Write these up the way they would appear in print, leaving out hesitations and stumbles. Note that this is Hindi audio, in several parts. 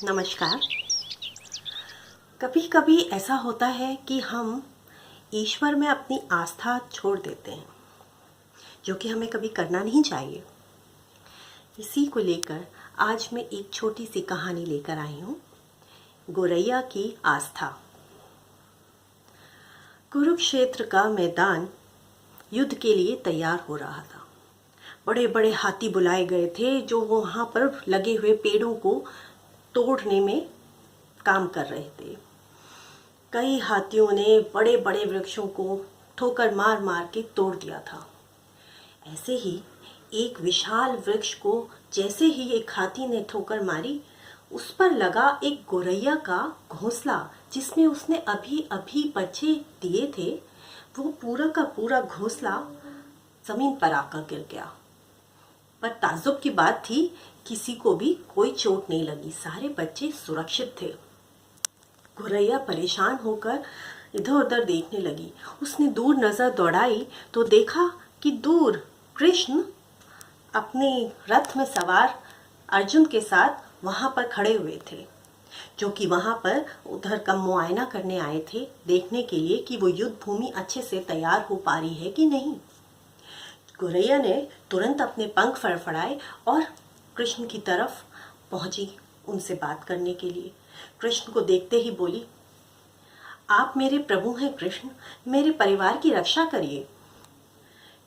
नमस्कार। कभी कभी ऐसा होता है कि हम ईश्वर में अपनी आस्था छोड़ देते हैं, जो कि हमें कभी करना नहीं चाहिए। इसी को लेकर आज मैं एक छोटी सी कहानी लेकर आई हूँ, गोरैया की आस्था। कुरुक्षेत्र का मैदान युद्ध के लिए तैयार हो रहा था। बड़े बड़े हाथी बुलाए गए थे जो वहाँ पर लगे हुए पेड़ों को तोड़ने में काम कर रहे थे। कई हाथियों ने बड़े बड़े वृक्षों को ठोकर मार मार के तोड़ दिया था। ऐसे ही एक विशाल वृक्ष को जैसे ही एक हाथी ने ठोकर मारी, उस पर लगा एक गोरैया का घोंसला, जिसमें उसने अभी अभी बच्चे दिए थे। वो पूरा का पूरा घोंसला जमीन पर आकर गिर गया। पर ताज्जुब की बात थी, किसी को भी कोई चोट नहीं लगी, सारे बच्चे सुरक्षित थे। गोरैया परेशान होकर इधर उधर देखने लगी। उसने दूर नजर दौड़ाई तो देखा कि दूर कृष्ण अपने रथ में सवार अर्जुन के साथ वहां पर खड़े हुए थे, जो कि वहां पर उधर का मुआयना करने आए थे, देखने के लिए कि वो युद्ध भूमि अच्छे से तैयार हो पा रही है कि नहीं। गोरैया ने तुरंत अपने पंख फड़फड़ाए और कृष्ण की तरफ पहुंची उनसे बात करने के लिए। कृष्ण को देखते ही बोली, आप मेरे प्रभु हैं कृष्ण, मेरे परिवार की रक्षा करिए।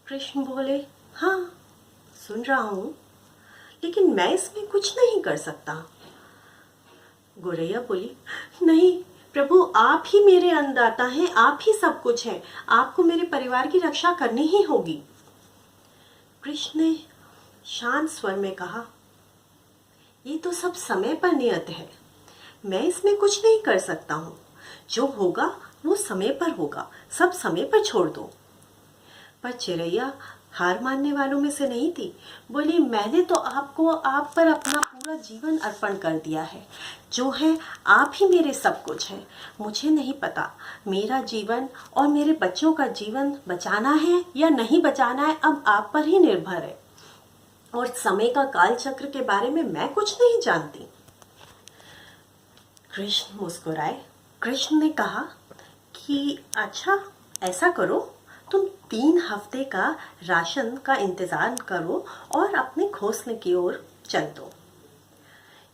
कृष्ण बोले, हाँ सुन रहा हूं, लेकिन मैं इसमें कुछ नहीं कर सकता। गोरैया बोली, नहीं प्रभु, आप ही मेरे अन्नदाता हैं, आप ही सब कुछ हैं, आपको मेरे परिवार की रक्षा करनी ही होगी। कृष्ण ने शांत स्वर में कहा, ये तो सब समय पर नियत है, मैं इसमें कुछ नहीं कर सकता हूँ। जो होगा वो समय पर होगा, सब समय पर छोड़ दो। पर चिरैया हार मानने वालों में से नहीं थी। बोली, मैंने तो आपको आप पर अपना पूरा जीवन अर्पण कर दिया है, जो है आप ही मेरे सब कुछ हैं। मुझे नहीं पता मेरा जीवन और मेरे बच्चों का जीवन बचाना है या नहीं बचाना है, अब आप पर ही निर्भर है, और समय का काल चक्र के बारे में मैं कुछ नहीं जानती। कृष्ण मुस्कुराए। कृष्ण ने कहा कि अच्छा ऐसा करो, तुम 3 हफ्ते का राशन का इंतजार करो और अपने घोंसले की ओर चल दो।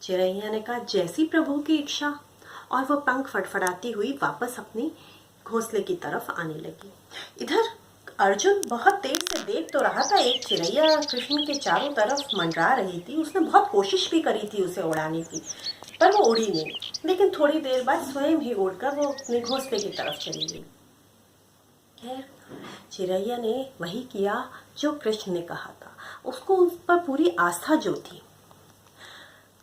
चिरैया ने कहा, जैसी प्रभु की इच्छा, और वह पंख फड़फड़ाती हुई वापस अपने घोंसले की तरफ आने लगी। इधर अर्जुन बहुत देर से देख तो रहा था, एक चिरैया कृष्ण के चारों तरफ मंडरा रही थी। उसने बहुत कोशिश भी करी थी उसे उड़ाने की, पर वो उड़ी नहीं। लेकिन थोड़ी देर बाद स्वयं ही उड़कर वो अपने घोंसले की तरफ चली गई। खैर, चिरैया ने वही किया जो कृष्ण ने कहा था। उसको उस पर पूरी आस्था जो थी।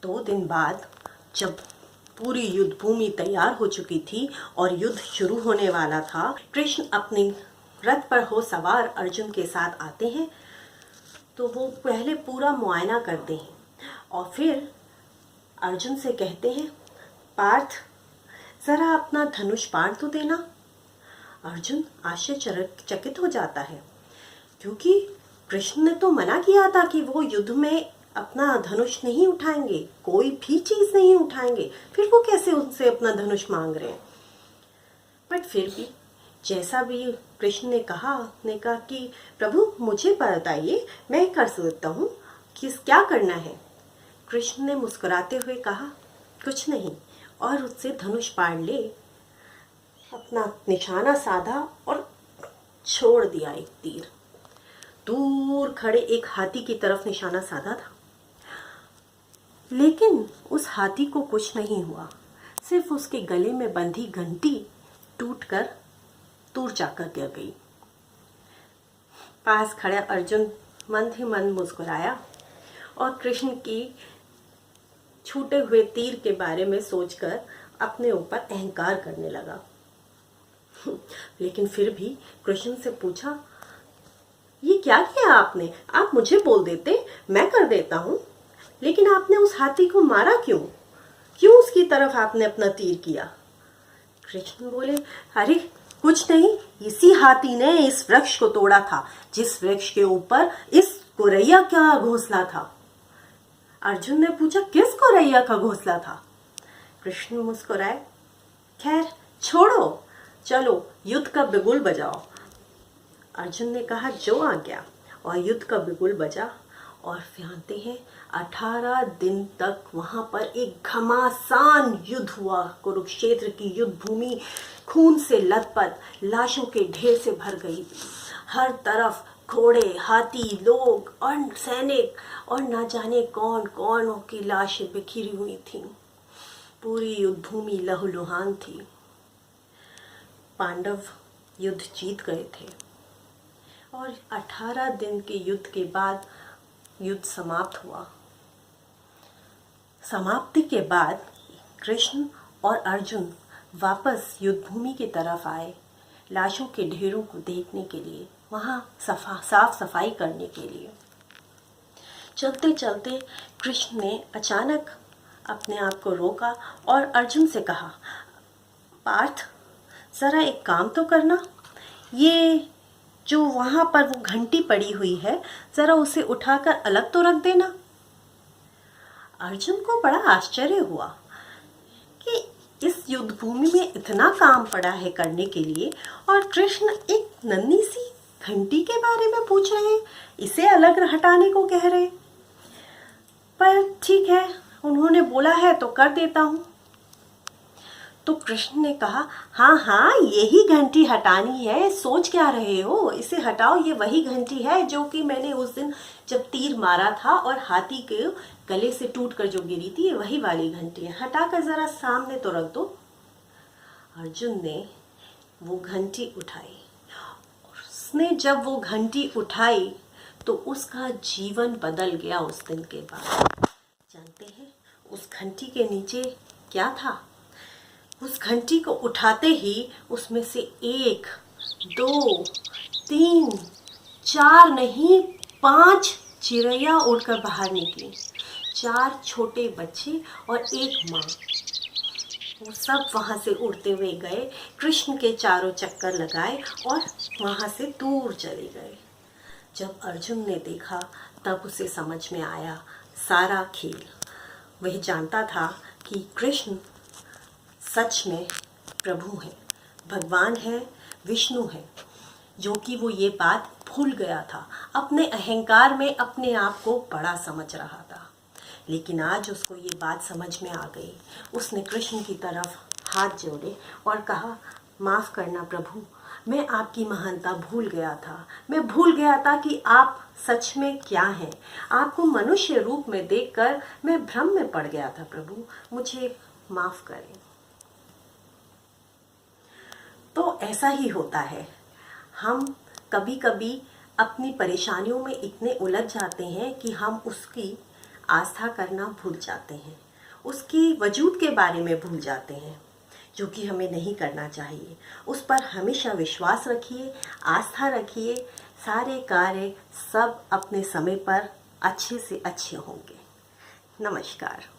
2 दिन बाद जब पूरी युद्ध भूमि तैयार हो चुकी थी और युद्ध शुरू होने वाला था, कृष्ण अपने रथ पर हो सवार अर्जुन के साथ आते हैं। तो वो पहले पूरा मुआयना करते हैं और फिर अर्जुन से कहते हैं, पार्थ जरा अपना धनुष बाण तो देना। अर्जुन आश्चर्यचकित हो जाता है, क्योंकि कृष्ण ने तो मना किया था कि वो युद्ध में अपना धनुष नहीं उठाएंगे, कोई भी चीज नहीं उठाएंगे, फिर वो कैसे उनसे अपना धनुष मांग रहे हैं। बट फिर भी जैसा भी कृष्ण ने कहा कि प्रभु मुझे बताइए, मैं कर सकता हूँ, क्या करना है। कृष्ण ने मुस्कुराते हुए कहा, कुछ नहीं, और उससे धनुष पाड़ ले अपना निशाना साधा और छोड़ दिया एक तीर। दूर खड़े एक हाथी की तरफ निशाना साधा था, लेकिन उस हाथी को कुछ नहीं हुआ, सिर्फ उसके गले में बंधी घंटी टूटकर दूर जाकर गिर गई। पास खड़ा अर्जुन मंद ही मंद मुस्कुराया और कृष्ण की छूटे हुए तीर के बारे में सोचकर अपने ऊपर अहंकार करने लगा। लेकिन फिर भी कृष्ण से पूछा, ये क्या किया आपने? आप मुझे बोल देते, मैं कर देता हूँ, लेकिन आपने उस हाथी को मारा क्यों? क्यों उसकी तरफ आपने अपना तीर किया? कृष्ण बोले, अरे कुछ नहीं, इसी हाथी ने इस वृक्ष को तोड़ा था, जिस वृक्ष के ऊपर इस गोरैया का घोंसला था। अर्जुन ने पूछा, किस गोरैया का घोंसला था? कृष्ण मुस्कुराए, खैर छोड़ो, चलो युद्ध का बिगुल बजाओ। अर्जुन ने कहा जो आज्ञा, और युद्ध का बिगुल बजा। और जानते हैं 18 दिन तक वहां पर एक घमासान युद्ध हुआ। कुरुक्षेत्र की युद्ध भूमि खून से लथपथ, लाशों के ढेर से भर गई। हर तरफ घोड़े, हाथी, लोग और सैनिक और न जाने कौन कौन की लाशें बिखरी हुई थीं। पूरी युद्ध भूमि लहूलुहान थी। पांडव युद्ध जीत गए थे और 18 दिन के युद्ध के बाद युद्ध समाप्त हुआ। समाप्ति के बाद कृष्ण और अर्जुन वापस युद्ध भूमि की तरफ आए, लाशों के ढेरों को देखने के लिए, वहाँ साफ सफाई करने के लिए। चलते चलते कृष्ण ने अचानक अपने आप को रोका और अर्जुन से कहा, पार्थ ज़रा एक काम तो करना, ये जो वहाँ पर वो घंटी पड़ी हुई है ज़रा उसे उठाकर अलग तो रख देना। अर्जुन को बड़ा आश्चर्य हुआ कि इस युद्ध भूमि में इतना काम पड़ा है करने के लिए और कृष्ण एक नन्ही सी घंटी के बारे में पूछ रहे हैं, इसे अलग हटाने को कह रहे। पर ठीक है, उन्होंने बोला है तो कर देता हूँ। तो कृष्ण ने कहा, हाँ हाँ यही घंटी हटानी है, सोच क्या रहे हो, इसे हटाओ, ये वही घंटी है जो कि मैंने उस दिन जब तीर मारा था और हाथी के गले से टूटकर जो गिरी थी, ये वही वाली घंटी है, हटाकर जरा सामने तो रख दो। अर्जुन ने वो घंटी उठाई। उसने जब वो घंटी उठाई तो उसका जीवन बदल गया उस दिन के बाद। जानते हैं उस घंटी के नीचे क्या था? उस घंटी को उठाते ही उसमें से 1, 2, 3, 4 नहीं 5 चिड़ैया उड़कर बाहर निकली। 4 छोटे बच्चे और 1 माँ, वो सब वहाँ से उड़ते हुए गए, कृष्ण के चारों चक्कर लगाए और वहाँ से दूर चले गए। जब अर्जुन ने देखा तब उसे समझ में आया सारा खेल। वह जानता था कि कृष्ण सच में प्रभु है, भगवान है, विष्णु है, जो कि वो ये बात भूल गया था। अपने अहंकार में अपने आप को बड़ा समझ रहा था, लेकिन आज उसको ये बात समझ में आ गई। उसने कृष्ण की तरफ हाथ जोड़े और कहा, माफ़ करना प्रभु, मैं आपकी महानता भूल गया था। मैं भूल गया था कि आप सच में क्या हैं। आपको मनुष्य रूप में देखकर मैं भ्रम में पड़ गया था प्रभु, मुझे माफ़ करें। तो ऐसा ही होता है, हम कभी कभी अपनी परेशानियों में इतने उलझ जाते हैं कि हम उसकी आस्था करना भूल जाते हैं, उसकी वजूद के बारे में भूल जाते हैं, जो कि हमें नहीं करना चाहिए। उस पर हमेशा विश्वास रखिए, आस्था रखिए, सारे कार्य सब अपने समय पर अच्छे से अच्छे होंगे। नमस्कार।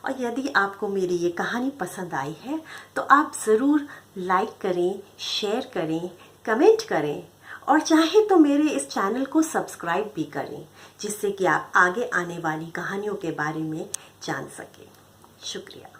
और यदि आपको मेरी ये कहानी पसंद आई है तो आप ज़रूर लाइक करें, शेयर करें, कमेंट करें और चाहे तो मेरे इस चैनल को सब्सक्राइब भी करें, जिससे कि आप आगे आने वाली कहानियों के बारे में जान सकें। शुक्रिया।